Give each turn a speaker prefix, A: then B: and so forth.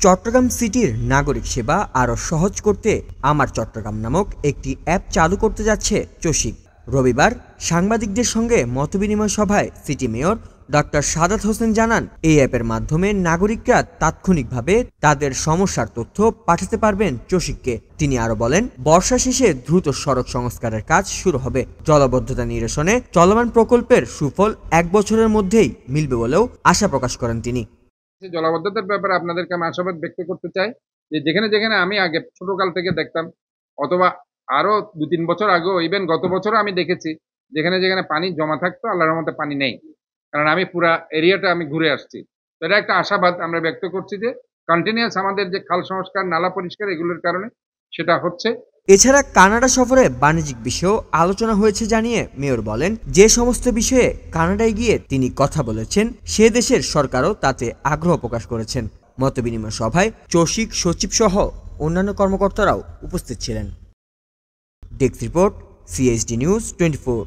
A: চট্টগ্রাম সিটির নাগরিক সেবা আরও সহজ করতে আমার চট্টগ্রাম নামক একটি অ্যাপ চালু করতে যাচ্ছে চসিক। রবিবার সাংবাদিকদের সঙ্গে মতবিনিময় সভায় city mayor doctor Sadat Hossain জানান, এই অ্যাপের মাধ্যমে নাগরিকরা তাৎক্ষণিকভাবে তাদের সমস্যার তথ্য পাঠাতে পারবেন চসিককে। তিনি আরও বলেন, বর্ষা শেষে দ্রুত সড়ক সংস্কারের কাজ শুরু হবে। জলাবদ্ধতা নিরসনে চলমান প্রকল্পের সুফল 1 বছরের মধ্যেই মিলবে বলেও আশা প্রকাশ করেন তিনি।
B: জলাবদ্ধতার ব্যাপারে আপনাদেরকে আমি আশাবাদ ব্যক্ত করতে চাই যে যেখানে যেখানে আমি আগে ছোটকাল থেকে দেখতাম, অথবা আরো 2-3 বছর আগেও, ইভেন গত বছরও আমি দেখেছি যেখানে যেখানে পানি জমা থাকতো, আল্লাহর রহমতে পানি নেই। কারণ আমি পুরা এরিয়াটা আমি ঘুরে আসছি। তো এটা একটা আশাবাদ আমরা ব্যক্ত করছি যে কন্টিনিউয়াস আমাদের যে খাল সংস্কার, নালা পরিষ্কার, এগুলোর কারণে সেটা হচ্ছে।
A: এছাড়া কানাডা সফরে বাণিজ্যিক বিষয়েও আলোচনা হয়েছে জানিয়ে মেয়র বলেন, যে সমস্ত বিষয়ে কানাডায় গিয়ে তিনি কথা বলেছেন, সে দেশের সরকারও তাতে আগ্রহ প্রকাশ করেছেন। মতবিনিময় সভায় চসিক সচিব সহ অন্যান্য কর্মকর্তারাও উপস্থিত ছিলেন। Desk report, CHD news 24।